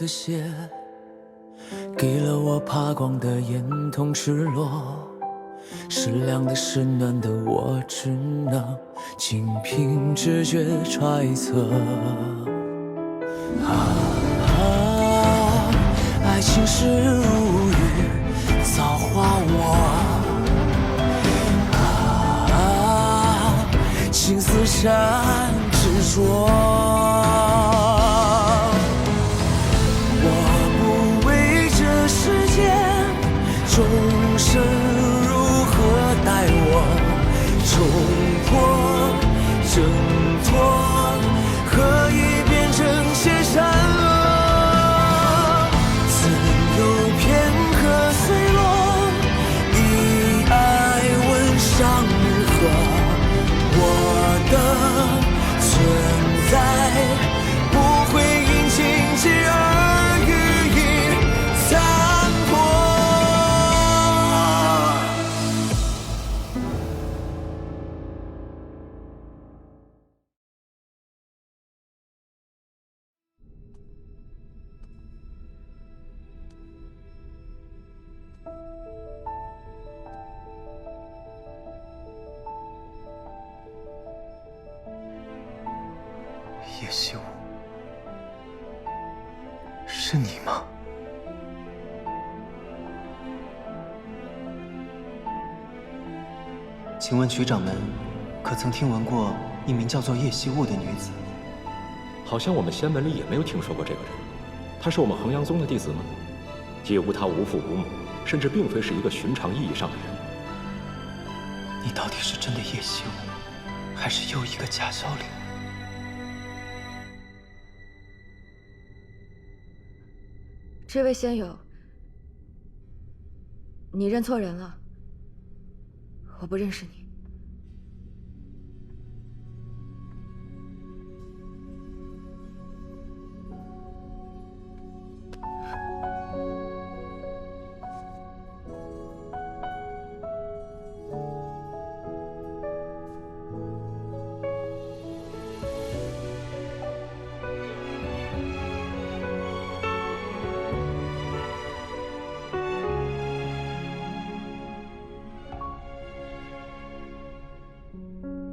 血，给了我爬光的眼瞳赤裸，是凉的是暖的，我只能仅凭直觉揣测。爱情是如雨造化我，情丝缠执着。众生如何待我？冲破挣脱，何以变成邪善恶？自有片刻碎落，以爱问伤与何？我的存在不会因情节而予以残破。叶希武，是你吗？请问曲掌门，可曾听闻过一名叫做叶希雾的女子？好像我们仙门里也没有听说过这个人。她是我们衡阳宗的弟子吗？叶无她无父无母，甚至并非是一个寻常意义上的人。你到底是真的叶希武，还是又一个假萧凌？这位仙友，你认错人了，我不认识你。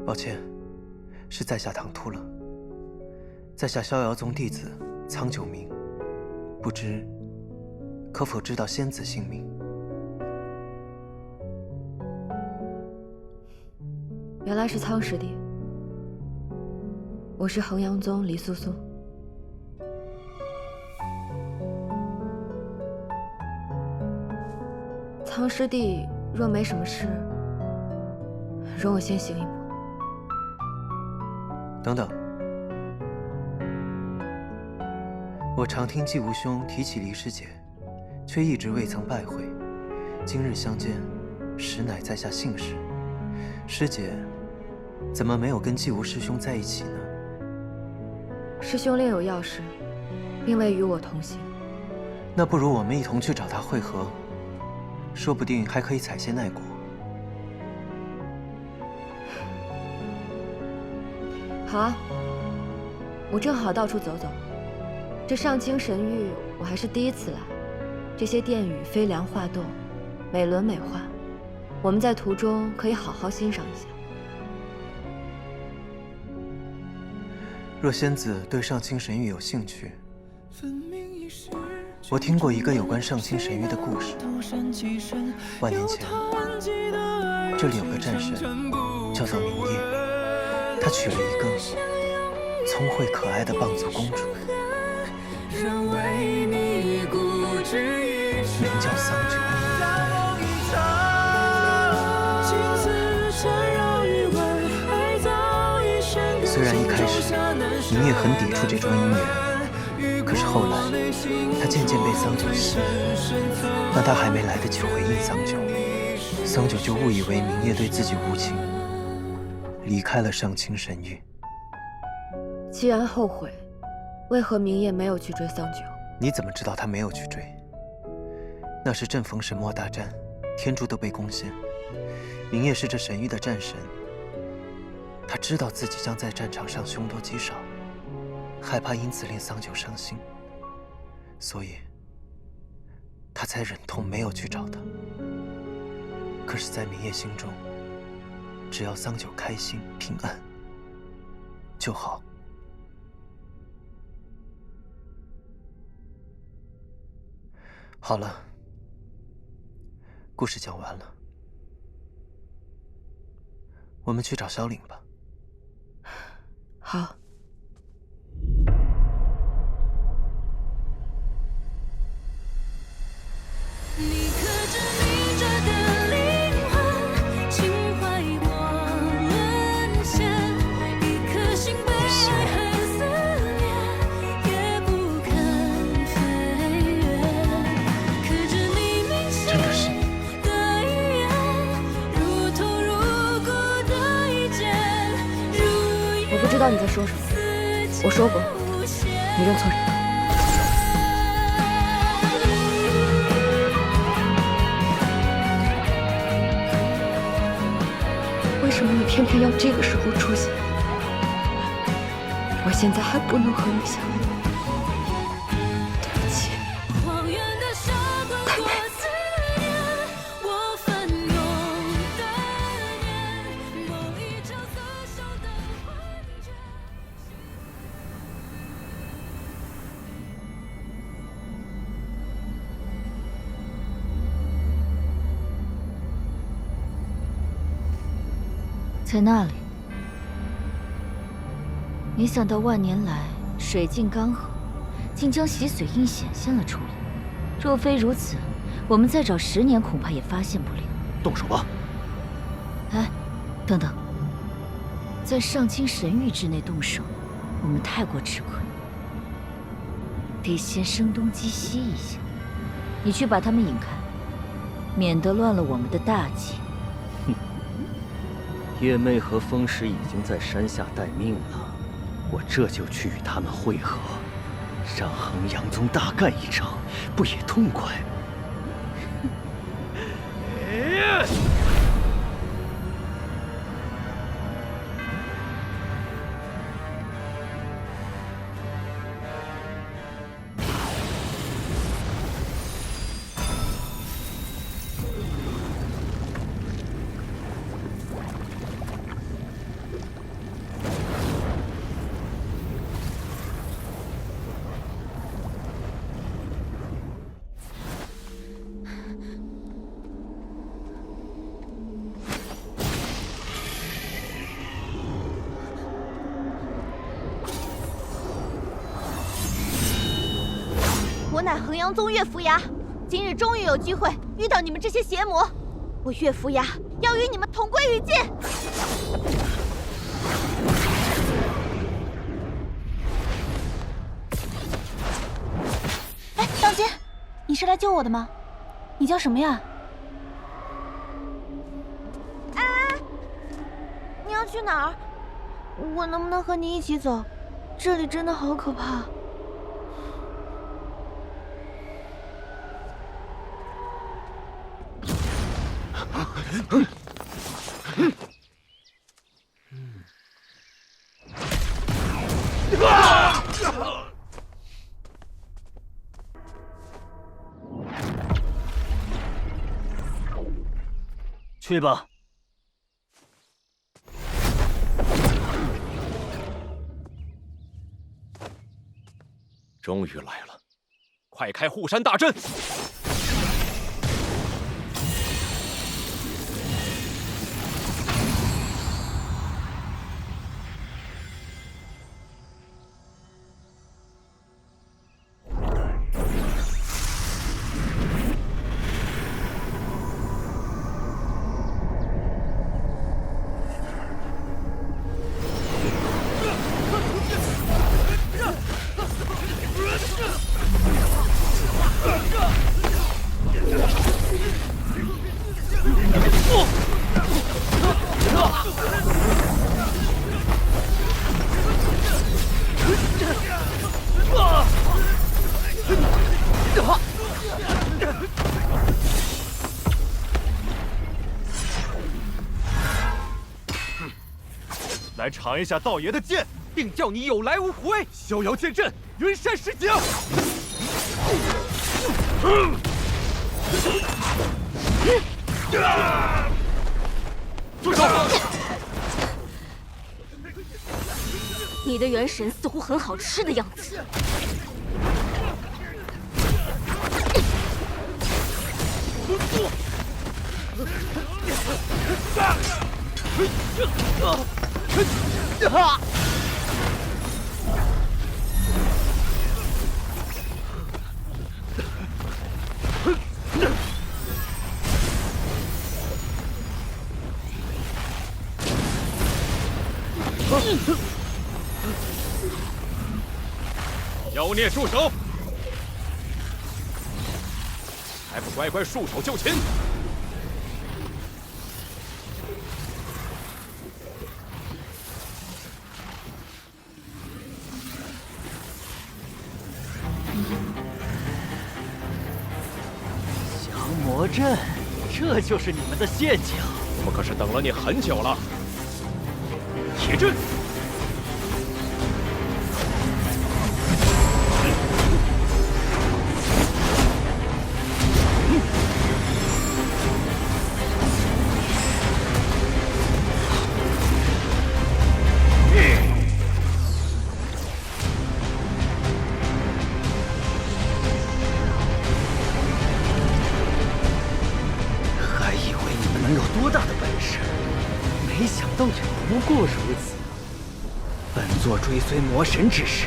抱歉，是在下唐突了。在下逍遥宗弟子苍九明，不知可否知道仙子姓名？原来是苍师弟，我是衡阳宗黎素素。苍师弟若没什么事，容我先行一步。等等，我常听季无兄提起黎师姐，却一直未曾拜会。今日相见，实乃在下幸事。师姐怎么没有跟季无师兄在一起呢？师兄另有要事，并未与我同行。那不如我们一同去找他会合，说不定还可以采些奈果。好啊，我正好到处走走。这上清神域我还是第一次来，这些殿宇飞梁画栋，美轮美奂，我们在途中可以好好欣赏一下。若仙子对上清神域有兴趣，我听过一个有关上清神域的故事。万年前，这里有个战神，叫做明夜，他娶了一个聪慧可爱的棒族公主，名叫桑九。虽然一开始明夜很抵触这桩姻缘，可是后来他渐渐被桑九吸引，但他还没来得及回应桑九，桑九就误以为明夜对自己无情，离开了上清神域。既然后悔，为何明夜没有去追桑九？你怎么知道他没有去追？那时正逢神魔大战，天柱都被攻陷，明夜是这神域的战神。他知道自己将在战场上凶多吉少，害怕因此令桑九伤心，所以他才忍痛没有去找他。可是，在明夜心中，只要桑九开心平安就好。好了，故事讲完了，我们去找萧岭吧。好。你刻着你着的灵魂，情怀过沦陷，一颗心被爱恨撕裂，也不肯飞越。刻着你铭心的语言，如痛如骨的一剑。我不知道你在说什么，我说过，你认错人了。为什么你偏偏要这个时候出现？我现在还不能和你相遇，对不起。太美。在那里，没想到万年来水尽干涸，竟将洗髓印显现了出来。若非如此，我们再找10年恐怕也发现不了。动手吧！哎，等等，在上清神域之内动手，我们太过吃亏，得先声东击西一下。你去把他们引开，免得乱了我们的大计。叶妹和风石已经在山下待命了，我这就去与他们会合，让衡阳宗大干一场，不也痛快？我乃衡阳宗岳扶崖，今日终于有机会遇到你们这些邪魔，我岳扶崖要与你们同归于尽。哎，当心！你是来救我的吗？你叫什么呀？哎，你要去哪儿？我能不能和你一起走？这里真的好可怕。去吧。终于来了，快开护山大阵！来尝一下道爷的剑，定叫你有来无回！逍遥剑阵，云山石井。住手！你的元神似乎很好吃的样子。妖孽住手！还不乖乖束手就擒！降魔阵，这就是你们的陷阱。我们可是等了你很久了。铁阵！还以为你们能有多大的本事，没想到也不过如此。本座追随魔神之事，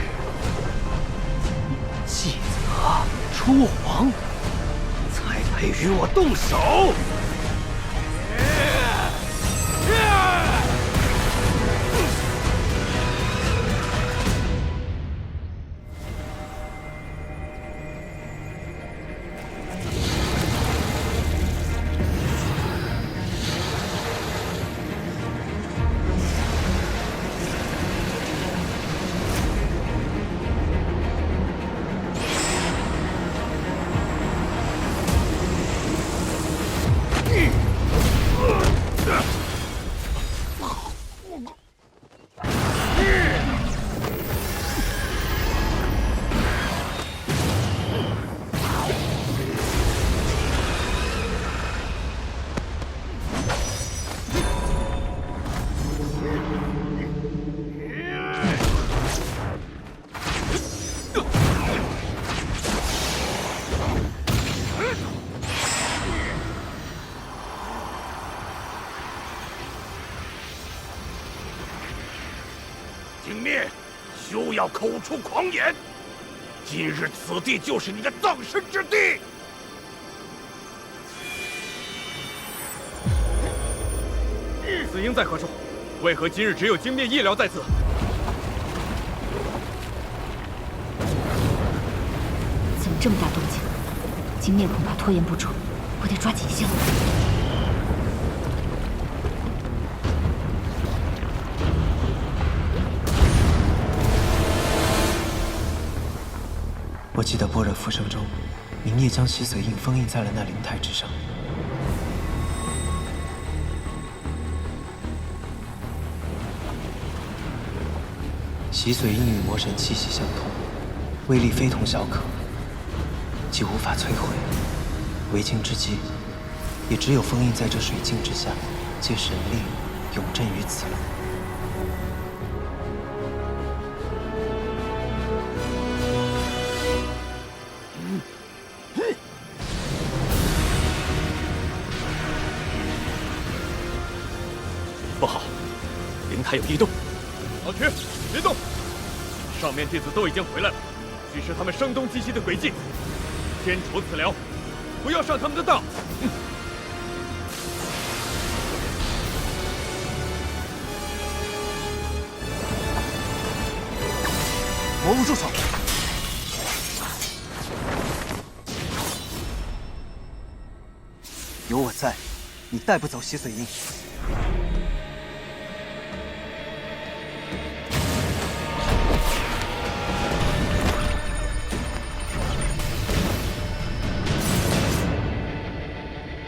继则出皇，才配与我动手。景灭，休要口出狂言！今日此地就是你的葬身之地。紫英在何处？为何今日只有惊灭医疗在此？怎么这么大动静？金灭恐怕拖延不住，我得抓紧些。我记得般若浮生中，明夜将洗髓印封印在了那灵台之上。洗髓印与魔神气息相同，威力非同小可，既无法摧毁，为今之计，也只有封印在这水镜之下，借神力永镇于此了。不好，灵台有异动。老曲，别动！上面弟子都已经回来了，许是他们声东击西的诡计。先除此疗，不要上他们的当。魔物住手！有我在，你带不走洗髓印。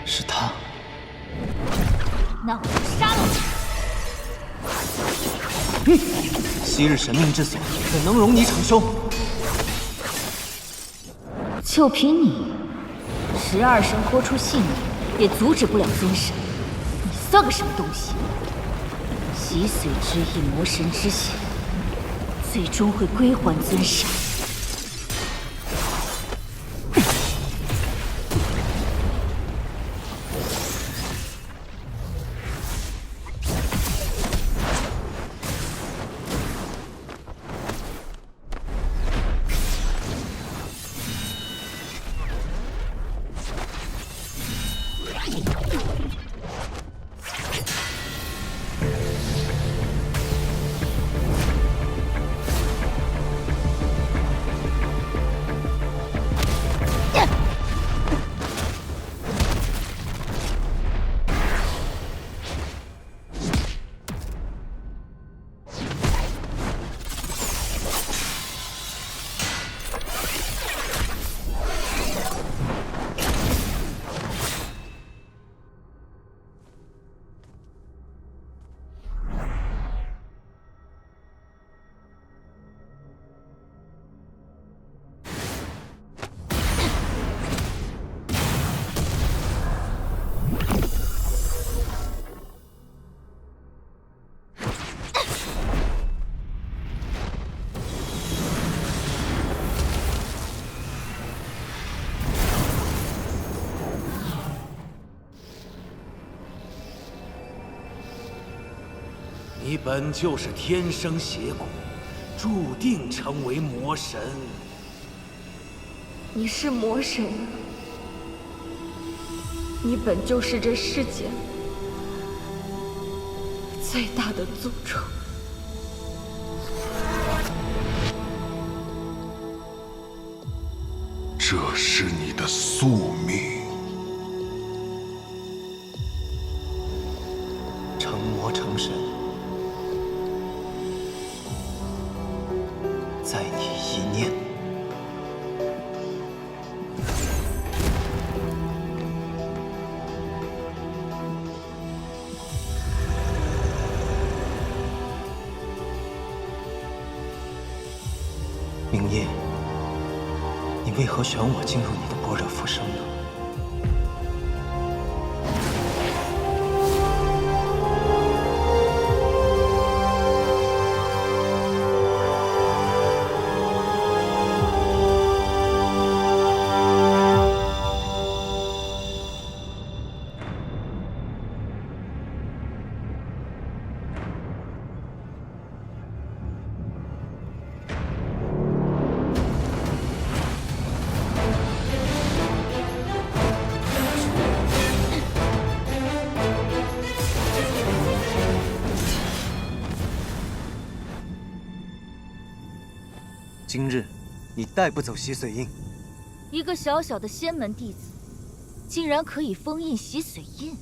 是他。那我就杀了你！昔日神命之所，怎能容你逞凶？就凭你， 12神豁出性命，也阻止不了尊神。你算个什么东西？洗髓之意，魔神之血，最终会归还尊神。你本就是天生邪骨，注定成为魔神。你是魔神，你本就是这世间最大的诅咒。这是你的宿命。成魔成神，在你一念。明夜，你为何选我进入你的般若浮生呢？今日，你带不走洗髓印。一个小小的仙门弟子，竟然可以封印洗髓印。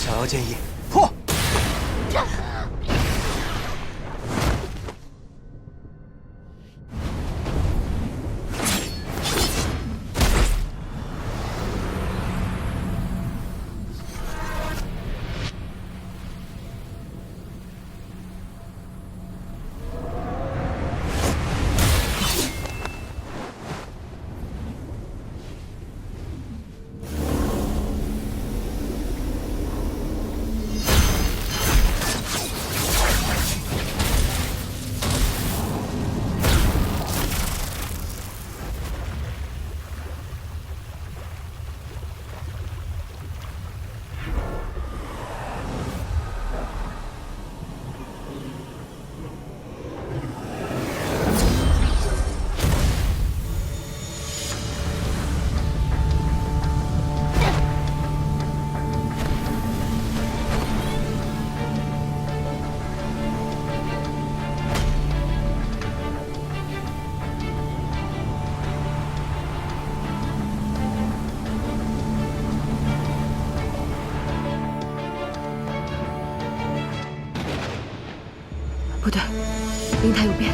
小妖剑意破！对，灵台有变。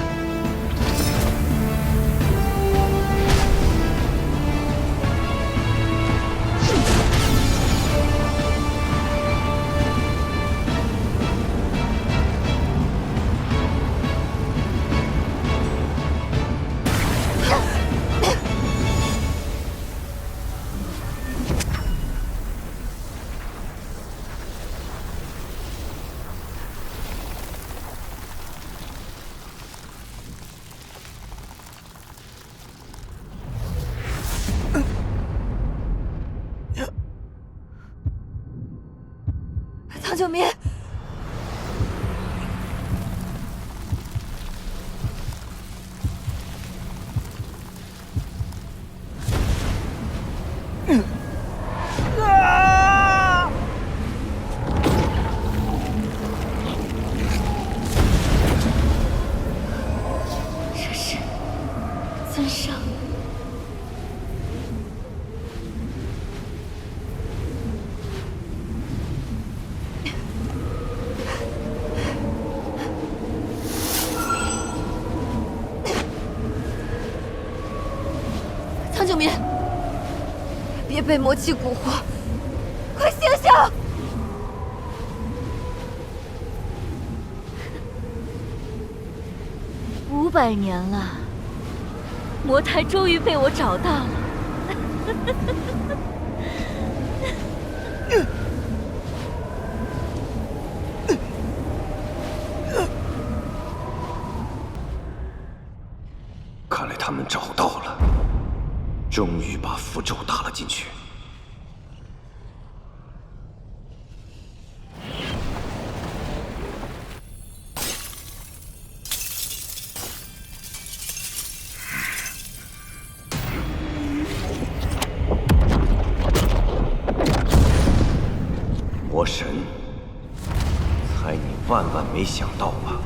苍九明，这是尊上。苍九明，别被魔气蛊惑，快醒醒！500年了，魔胎终于被我找到了。看来他们找到了，终于把符咒打了进去。魔神，猜你万万没想到吧？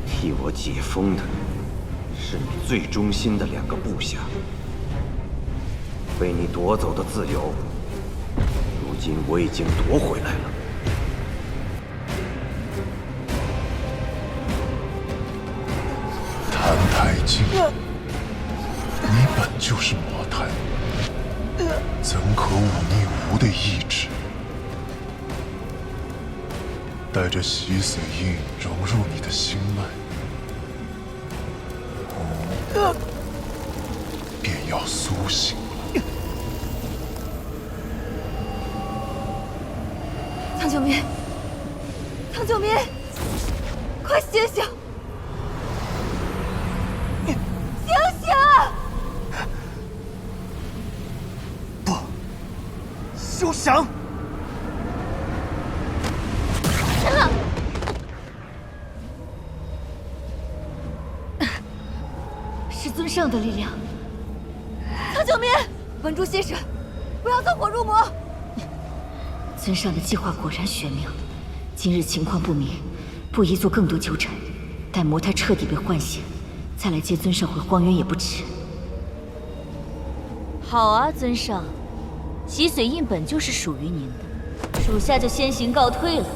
替我解封的是你最忠心的2个部下，被你夺走的自由，如今我已经夺回来了。谭太清，你本就是魔胎，怎可忤逆吾的意志？带着洗髓印融入你的心脉，便要苏醒了。苍九明，苍九明，快醒醒！醒醒！不，休想！是尊上的力量。苍九明，稳住心神，不要走火入魔。尊上的计划果然玄妙，今日情况不明，不宜做更多纠缠。待魔胎彻底被唤醒，再来接尊上回荒原也不迟。好啊，尊上，洗髓印本就是属于您的，属下就先行告退了。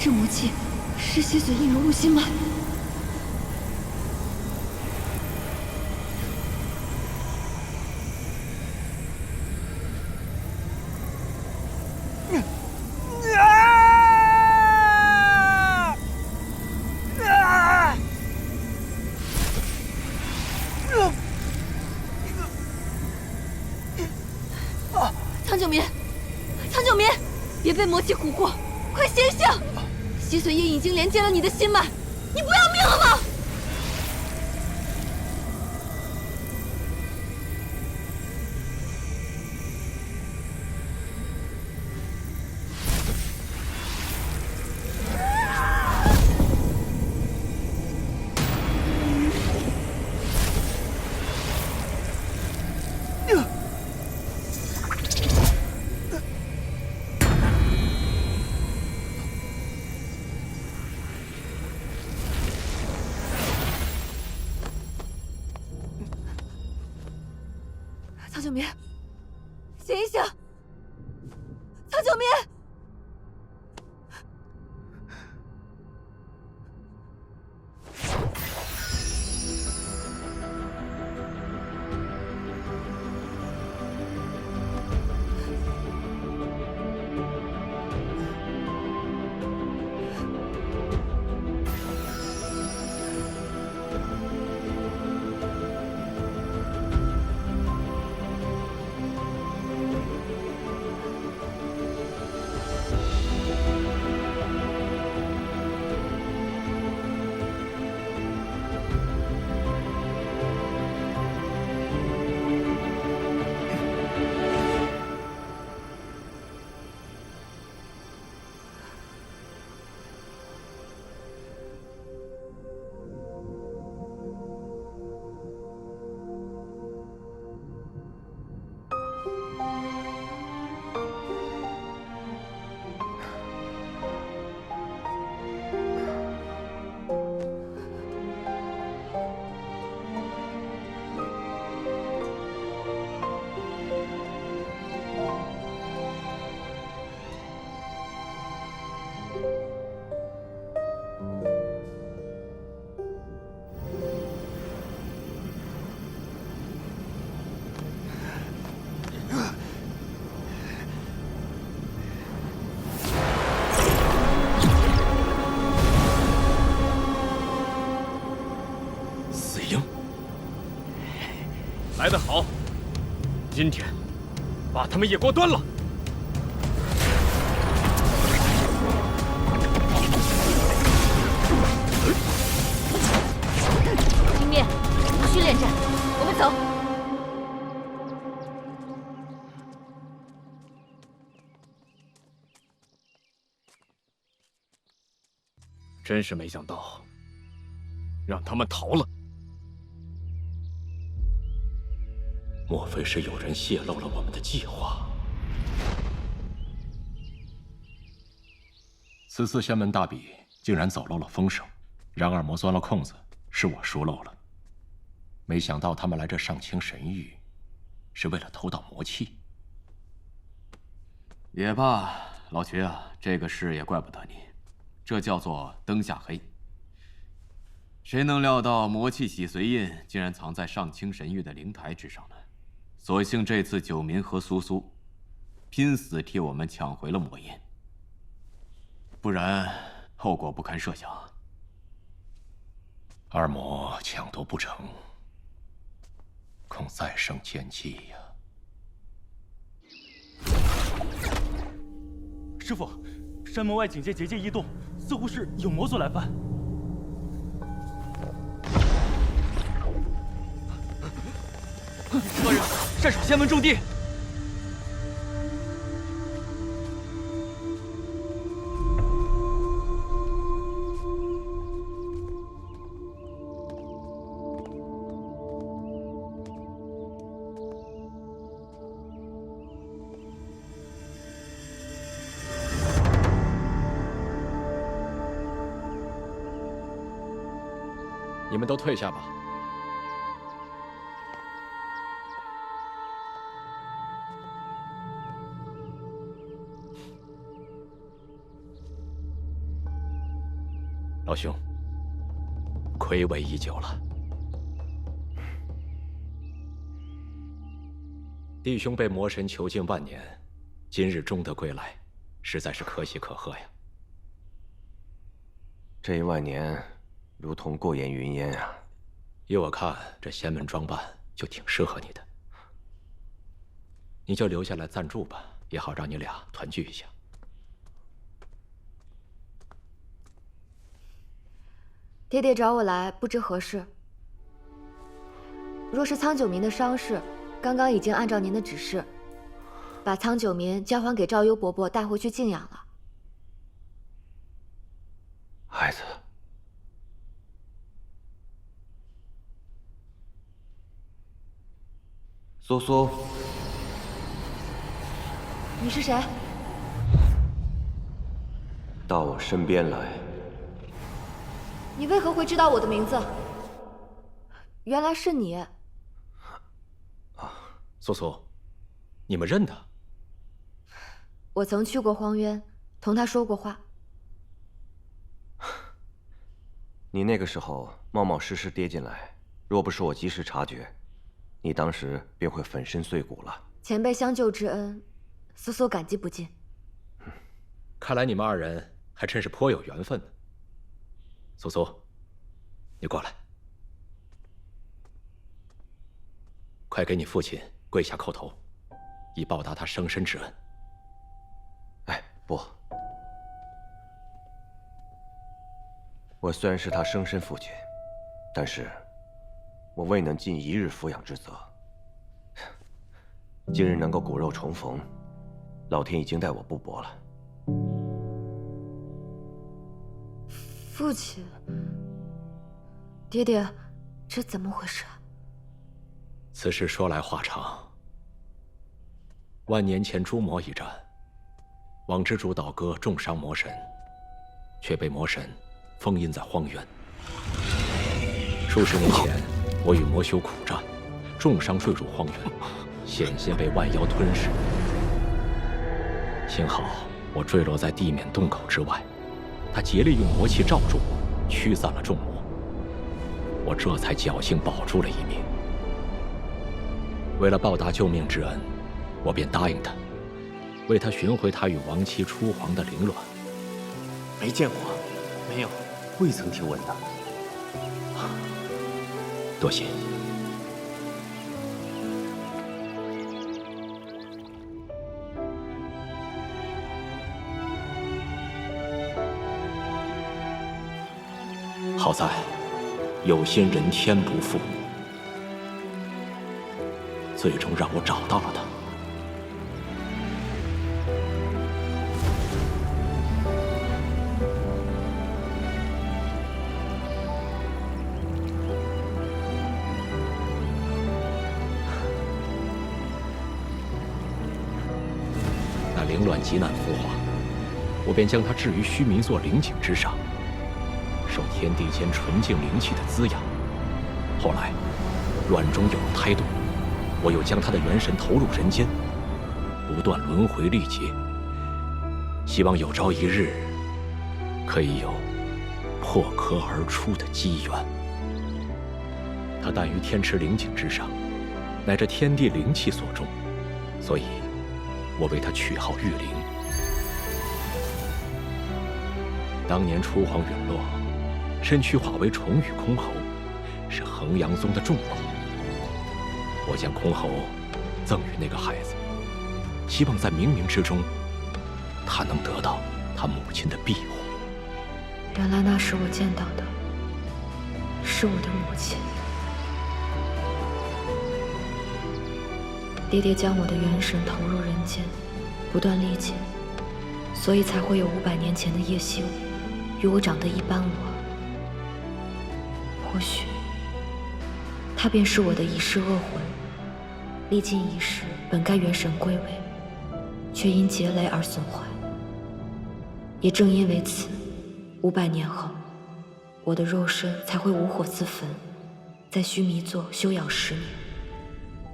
这魔气是洗髓印融入心脉。苍九明，苍九明，别被魔气蛊惑，快醒醒！洗髓印已经连接了你的心脉，你不要命了吗？苍九明，醒一醒！苍九明！来得好，今天把他们也给我端了。金面，无需恋战，我们走。真是没想到，让他们逃了。 莫非是有人泄露了我们的计划？此次仙门大比竟然走漏了风声，让二魔钻了空子，是我疏漏了。没想到他们来这上清神域，是为了偷盗魔器。也罢，老瘸啊，这个事也怪不得你，这叫做灯下黑。谁能料到魔气洗髓印竟然藏在上清神域的灵台之上呢？ 所幸这次九民和苏苏拼死替我们抢回了魔印，不然后果不堪设想。二魔抢夺不成，恐再生奸计呀！师傅，山门外警戒结界异动，似乎是有魔族来犯。 何人擅守仙门重地？你们都退下吧。 老兄，睽违已久了。弟兄被魔神囚禁万年，今日终得归来，实在是可喜可贺呀。这1万年，如同过眼云烟啊。依我看，这仙门装扮就挺适合你的。你就留下来暂住吧，也好让你俩团聚一下。 爹爹找我来，不知何事。若是苍九民的伤势，刚刚已经按照您的指示，把苍九民交还给赵幽伯伯，带回去静养了。孩子，苏苏，你是谁？到我身边来。 你为何会知道我的名字？原来是你。苏苏，你们认得？我曾去过荒渊，同他说过话。你那个时候冒冒失失跌进来，若不是我及时察觉，你当时便会粉身碎骨了。前辈相救之恩，苏苏感激不尽。看来你们二人还真是颇有缘分呢。苏苏，你过来，快给你父亲跪下叩头，以报答他生身之恩。哎，不，我虽然是他生身父亲，但是我未能尽一日抚养之责。今日能够骨肉重逢，老天已经待我不薄了。父亲，爹爹，这怎么回事啊？此事说来话长。万年前诛魔一战，网之主倒戈重伤魔神，却被魔神封印在荒原。数十年前，我与魔修苦战，重伤坠入荒原，险些被万妖吞噬。幸好我坠落在地面洞口之外，他竭力用魔气罩住我，驱散了众魔。我这才侥幸保住了一命。为了报答救命之恩，我便答应他，为他寻回他与亡妻初皇的凌乱。没见过，没有，未曾听闻的。多谢。好在有心人天不负，最终让我找到了他。那凌乱极难孵化，我便将它置于须弥座灵井之上，受天地间纯净灵气的滋养。后来，卵中有了胎动，我又将他的元神投入人间，不断轮回历劫，希望有朝一日可以有破壳而出的机缘。他诞于天池灵井之上，乃这天地灵气所种，所以我为他取号玉灵。当年初皇陨落，身躯化为重羽箜篌，是衡阳宗的重宝。我将箜篌赠予那个孩子，希望在冥冥之中，他能得到他母亲的庇护。原来那时我见到的是我的母亲。爹爹将我的元神投入人间，不断历劫，所以才会有500年前的叶希武与我长得一般无二。或许他便是我的一世恶魂，历尽一世本该元神归位，却因劫雷而损坏。也正因为此，500年后，我的肉身才会无火自焚，在须弥座休养10年，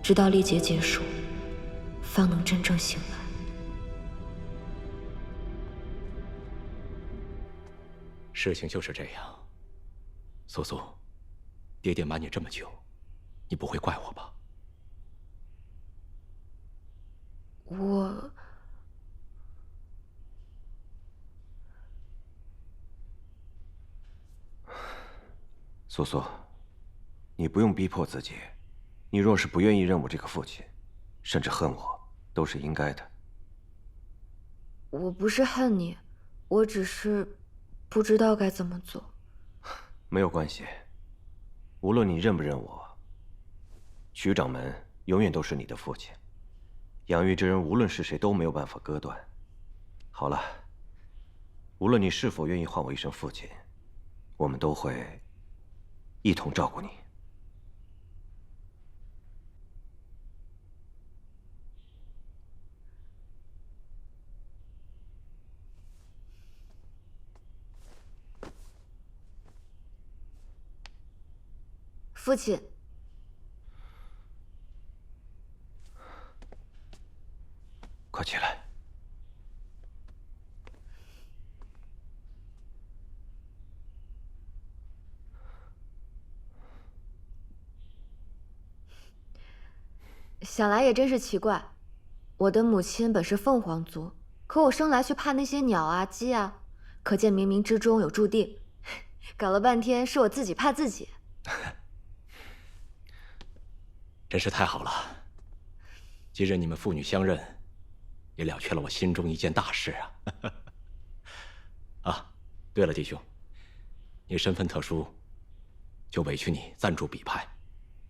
直到历劫结束，方能真正醒来。事情就是这样。苏苏，爹爹瞒你这么久，你不会怪我吧？苏苏，你不用逼迫自己。你若是不愿意认我这个父亲，甚至恨我，都是应该的。我不是恨你，我只是不知道该怎么做。没有关系，无论你认不认我，曲掌门永远都是你的父亲。养育之恩，无论是谁都没有办法割断。好了，无论你是否愿意唤我一声父亲，我们都会一同照顾你。父亲，起来。想来也真是奇怪，我的母亲本是凤凰族，可我生来却怕那些鸟啊、鸡啊，可见冥冥之中有注定。搞了半天是我自己怕自己。真是太好了！今日你们父女相认，也了却了我心中一件大事啊！啊，对了，弟兄，你身份特殊，就委屈你暂驻彼派，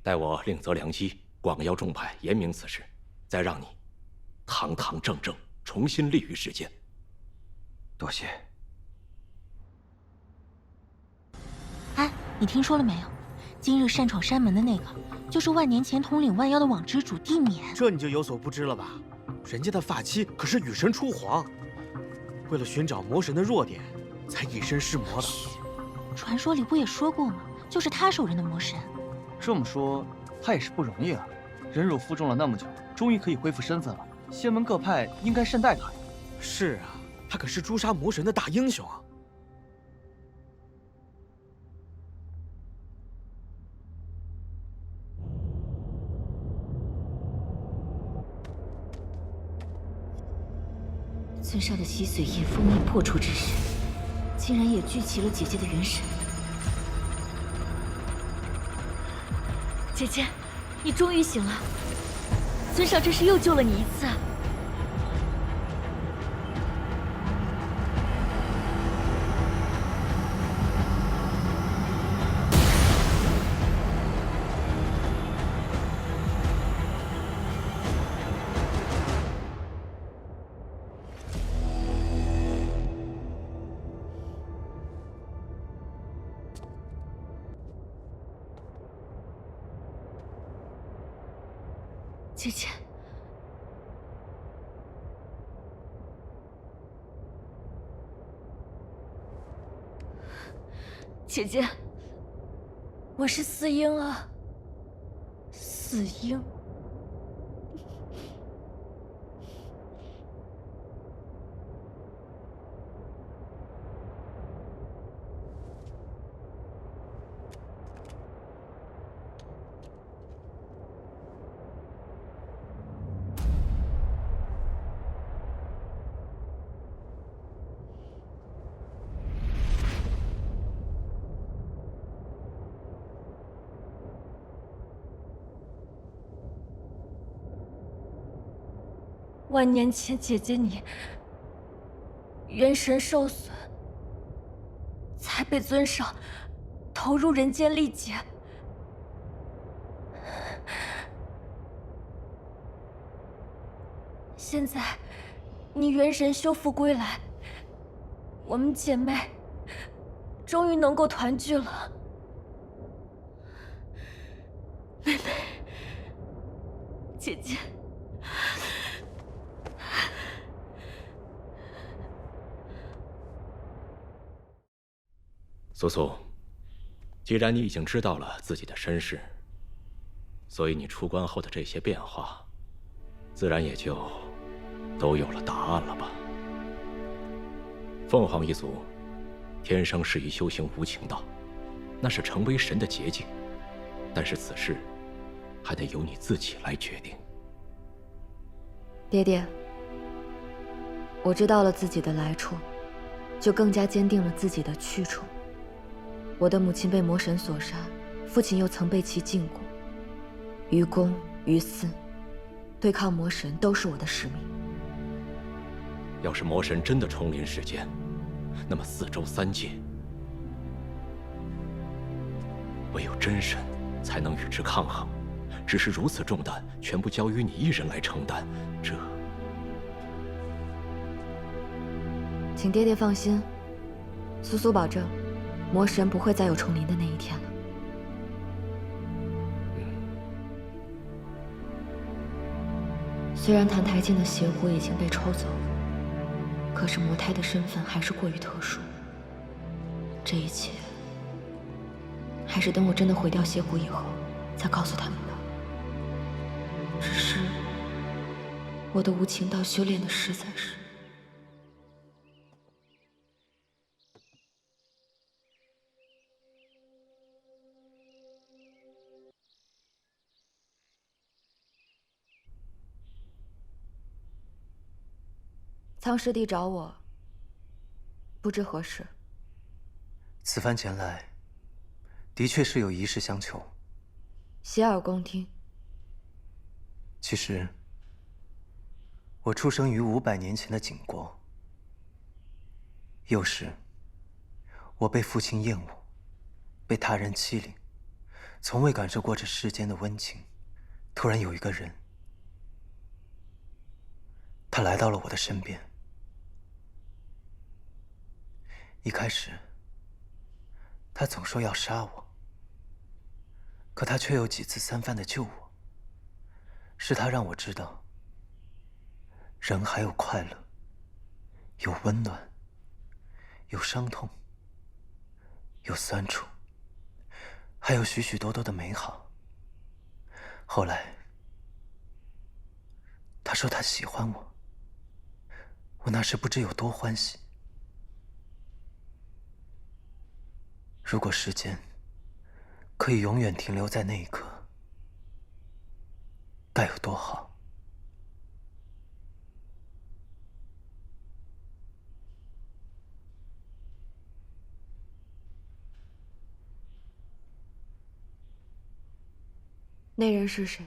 待我另择良机，广邀众派，严明此事，再让你堂堂正正重新立于世间。多谢。哎，你听说了没有？今日擅闯山门的那个，就是万年前统领万妖的网之主地冕。这你就有所不知了吧？人家的发妻可是雨神初皇，为了寻找魔神的弱点，才以身试魔的。传说里不也说过吗？就是他手刃的魔神。这么说，他也是不容易啊！忍辱负重了那么久，终于可以恢复身份了。仙门各派应该善待他呀。是啊，他可是诛杀魔神的大英雄啊！村上的洗髓液封印破除之时，竟然也聚齐了姐姐的元神。姐姐，你终于醒了！村上这是又救了你一次啊！姐姐，姐姐，我是四英啊，四英。万年前，姐姐你元神受损，才被尊上投入人间历劫。现在你元神修复归来，我们姐妹终于能够团聚了。妹妹，姐姐。苏苏，既然你已经知道了自己的身世，所以你出关后的这些变化，自然也就都有了答案了吧？凤凰一族天生适于修行无情道，那是成为神的捷径，但是此事还得由你自己来决定。爹爹，我知道了自己的来处，就更加坚定了自己的去处。我的母亲被魔神所杀，父亲又曾被其禁锢，于公于私，对抗魔神都是我的使命。要是魔神真的重临世间，那么四周三界，唯有真神才能与之抗衡。只是如此重担，全部交于你一人来承担，这……请爹爹放心，苏苏保证，魔神不会再有重临的那一天了。虽然澹台境的邪火已经被抽走，可是魔胎的身份还是过于特殊。这一切，还是等我真的毁掉邪火以后，再告诉他们吧。只是，我的无情道修炼的实在是……苍师弟找我，不知何事。此番前来，的确是有一事相求。洗耳恭听。其实，我出生于500年前的景国。幼时，我被父亲厌恶，被他人欺凌，从未感受过这世间的温情。突然有一个人，他来到了我的身边。一开始，他总说要杀我，可他却又几次三番的救我。是他让我知道，人还有快乐，有温暖，有伤痛，有酸楚，还有许许多多的美好。后来，他说他喜欢我，我那时不知有多欢喜。如果时间可以永远停留在那一刻，该有多好！那人是谁？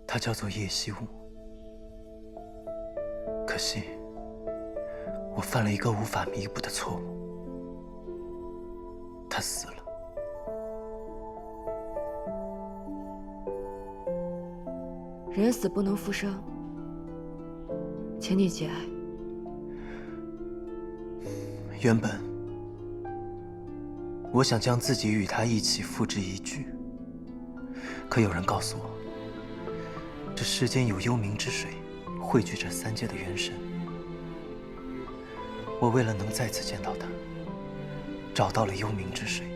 他叫做叶希雾。可惜，我犯了一个无法弥补的错误。他死了。人死不能复生，请你节哀。原本，我想将自己与他一起付之一炬，可有人告诉我，这世间有幽冥之水，汇聚着3界的元神。我为了能再次见到他，找到了幽冥之水。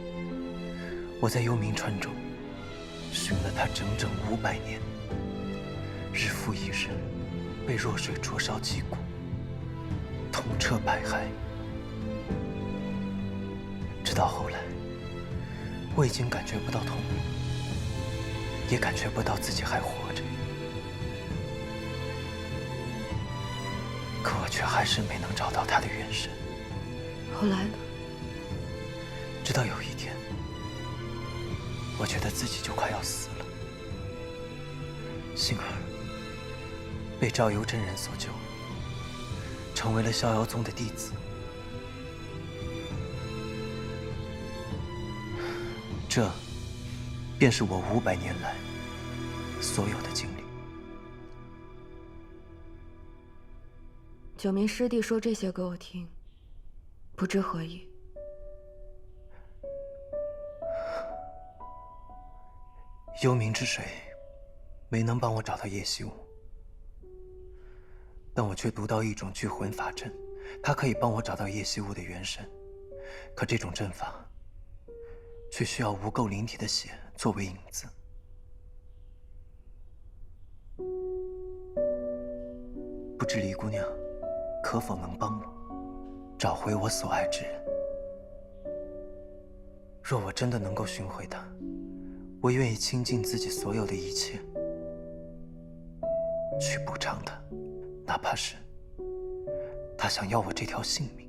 我在幽冥川中寻了他整整500年，日复一日，被弱水灼烧肌骨，痛彻百骸。直到后来，我已经感觉不到痛，也感觉不到自己还活着，可我却还是没能找到他的元神。后来呢？直到有一天，我觉得自己就快要死了，幸而被赵幽真人所救，成为了逍遥宗的弟子。这便是我500年来所有的经历。九明师弟说这些给我听，不知何意。幽冥之水没能帮我找到叶希雾，但我却读到一种聚魂法阵，它可以帮我找到叶希雾的元神。可这种阵法却需要无垢灵体的血作为引子。不知李姑娘可否能帮我找回我所爱之人？若我真的能够寻回他，我愿意倾尽自己所有的一切去补偿他，哪怕是他想要我这条性命，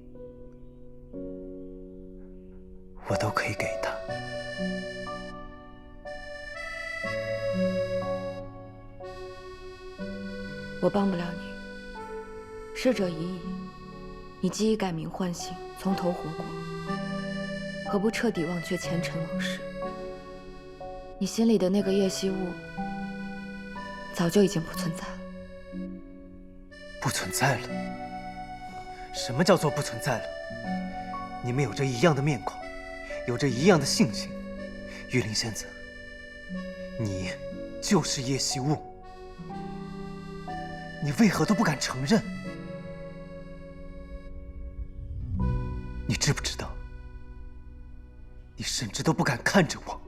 我都可以给他。我帮不了你，逝者已矣，你既已改名换姓，从头活过，何不彻底忘却前尘往事？你心里的那个叶希雾，早就已经不存在了。不存在了？什么叫做不存在了？你们有着一样的面孔，有着一样的性情。玉林仙子，你就是叶希雾，你为何都不敢承认？你知不知道？你甚至都不敢看着我。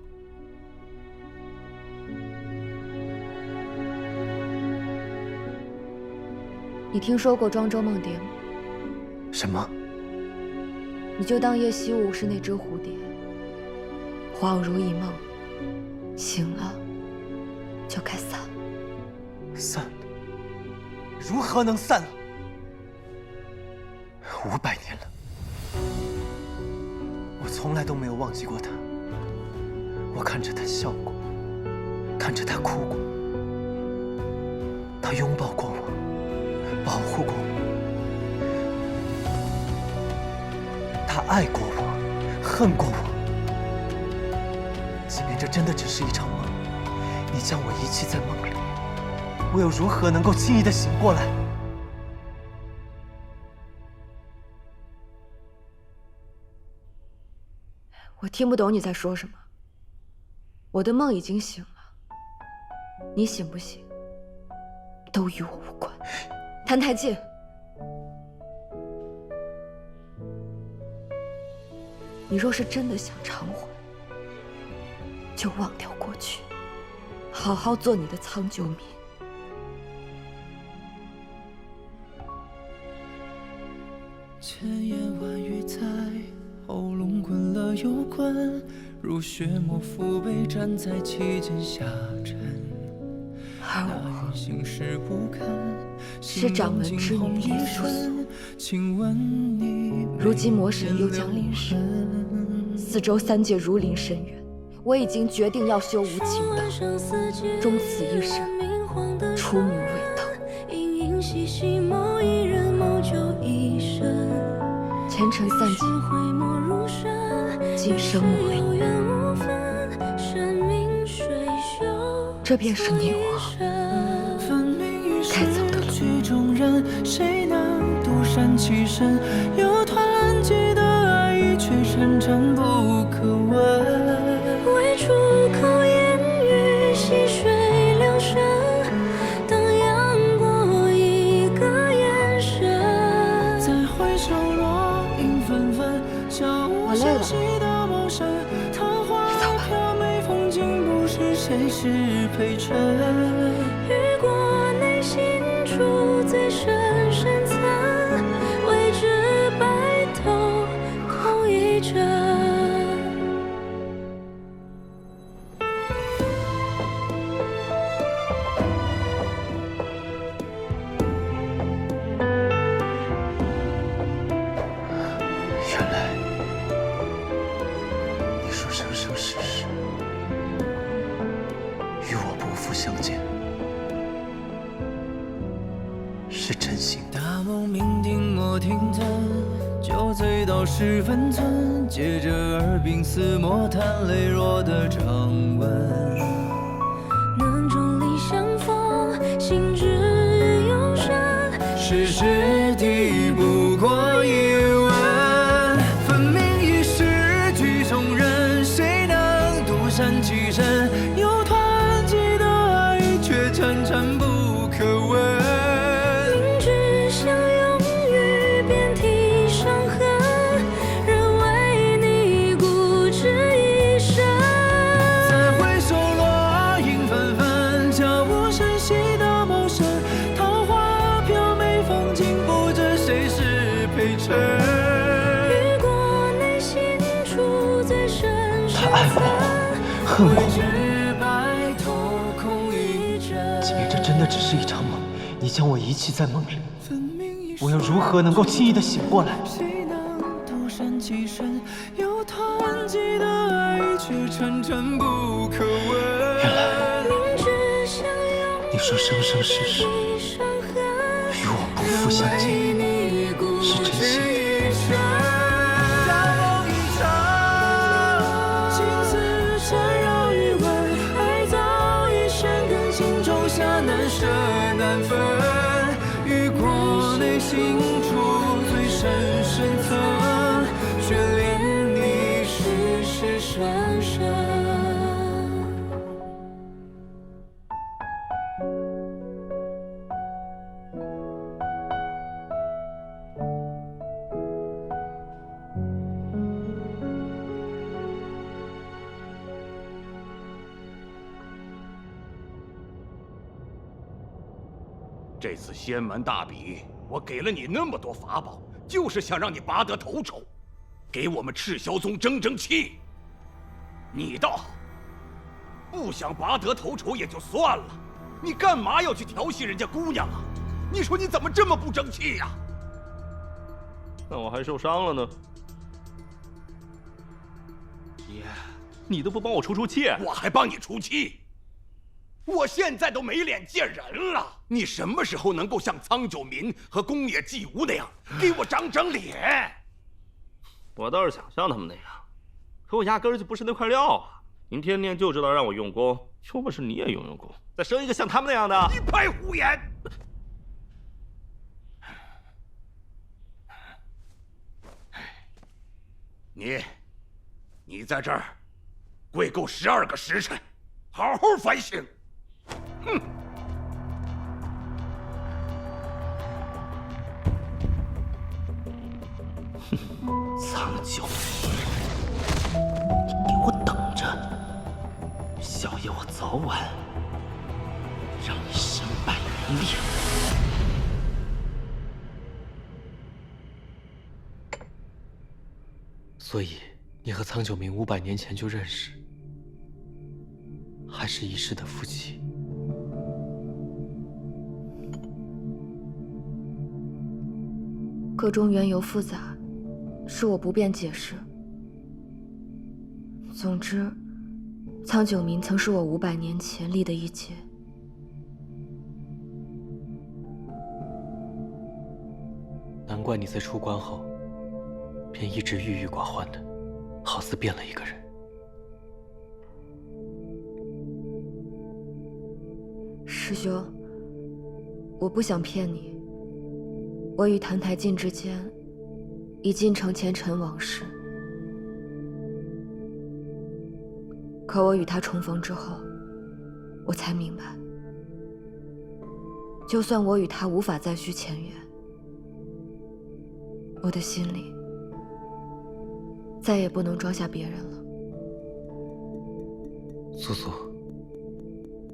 你听说过庄周梦蝶吗？什么？你就当叶惜雾是那只蝴蝶，恍如一梦，醒了就该散。散？如何能散了？500年了，我从来都没有忘记过他。我看着他笑过，看着他哭过，他拥抱过我，保护过我，他爱过我，恨过我。即便这真的只是一场梦，你将我遗弃在梦里，我又如何能够轻易地醒过来？我听不懂你在说什么。我的梦已经醒了，你醒不醒，都与我无关。谭台烬，你若是真的想偿还，就忘掉过去，好好做你的苍九民。千言万语在喉咙滚了又滚，如血沫浮被粘在其间下沉。那云心事不堪，是掌门之女叶素素。如今魔神又将临世，四周三界如临深渊。我已经决定要修无情道，终此一生，出母为道。前尘散尽，今生莫离。这便是你我该走的路。谁能独善其身？有团结的爱意，却沉沉不可闻。为出口言语，细水流深，荡漾过一个眼神。再回首，落英纷纷，悄无声息的谋生。桃花飘美，风景不是谁是陪衬。雨过内心处最深深层，未知白头空一枕。相见是真心。大梦酩酊莫停顿，酒醉到10分寸，借着耳鬓厮磨，叹泪若的掌纹。能众里相逢，心之有深，世事敌不过一吻。分明已是曲中人，谁能独善其身？有团沉沉不可闻，明知相拥于遍体伤痕，仍为你固执一生。再回首，落英纷纷，悄无声息的谋生。桃花飘美，风景不知谁是陪衬。雨过内心处最深深。他爱过我，恨过我。这真的只是一场梦，你将我遗弃在梦里，我又如何能够轻易地醒过来？原来你说生生世世与我不复相见是真心。难舍难分，雨过内心处最深深层，眷恋你世世生生。这次仙门大比，我给了你那么多法宝，就是想让你拔得头筹，给我们赤霄宗争争气。你倒好，不想拔得头筹也就算了，你干嘛要去调戏人家姑娘啊？你说你怎么这么不争气呀？那我还受伤了呢。爹，你都不帮我出气，我还帮你出气。我现在都没脸见人了，你什么时候能够像苍九民和宫野纪无那样给我长长脸？我倒是想像他们那样，可我压根儿就不是那块料啊！您天天就知道让我用功，有本事你也用功，再生一个像他们那样的。一派胡言！你在这儿跪够12个时辰，好好反省。哼！苍九，你给我等着！小爷我早晚让你身败名裂。所以，你和苍九明500年前就认识，还是一世的夫妻。个中缘由复杂，是我不便解释。总之，苍九明曾是我500年前立的一劫。难怪你在出关后，便一直郁郁寡欢的，好似变了一个人。师兄，我不想骗你。我与谭台烬之间已尽成前尘往事，可我与他重逢之后，我才明白，就算我与他无法再续前缘，我的心里再也不能装下别人了。素素，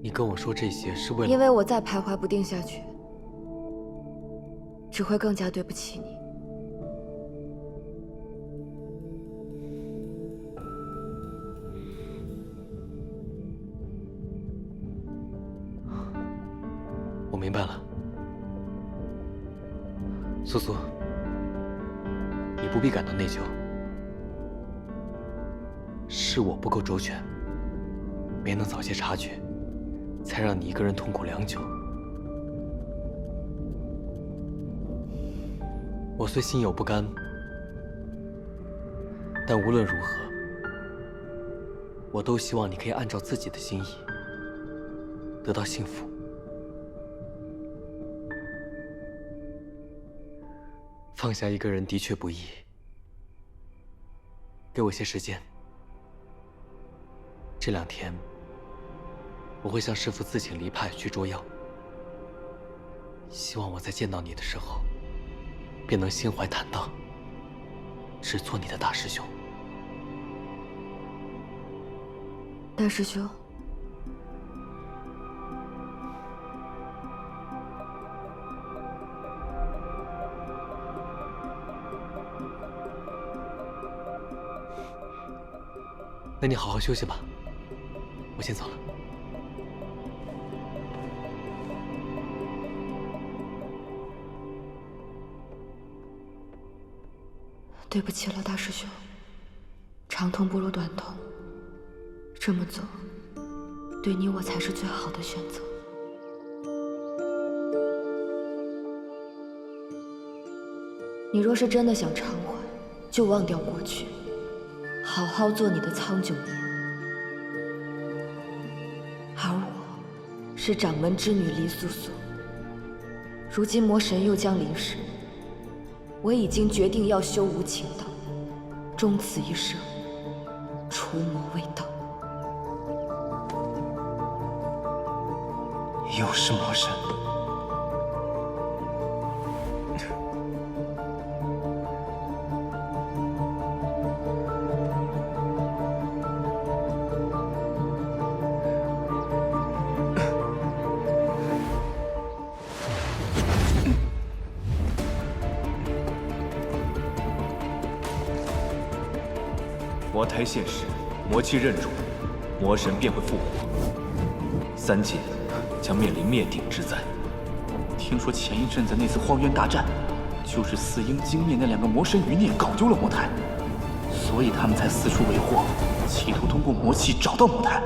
你跟我说这些是为了……因为我再徘徊不定下去，只会更加对不起你。我明白了，素素，你不必感到内疚，是我不够周全，没能早些察觉，才让你一个人痛苦良久。我虽心有不甘，但无论如何，我都希望你可以按照自己的心意得到幸福。放下一个人的确不易，给我些时间。这2天，我会向师父自请离派去捉妖，希望我在见到你的时候，便能心怀坦荡，只做你的大师兄。大师兄，那你好好休息吧，我先走了。对不起了，大师兄。长痛不如短痛，这么做，对你我才是最好的选择。你若是真的想偿还，就忘掉过去，好好做你的苍九年。而我，是掌门之女黎素素。如今魔神又将临世，我已经决定要修无情道，终此一生，除魔卫道。又是魔神。魔胎现世，魔气认主，魔神便会复活，三界将面临灭顶之灾。听说前一阵子那次荒原大战，就是四鹰惊灭那2个魔神余孽搞丢了魔胎，所以他们才四处为祸，企图通过魔气找到魔胎。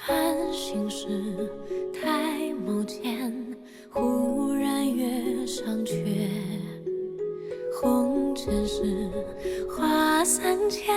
繁星是抬眸间，忽然月上缺。红尘是花三千，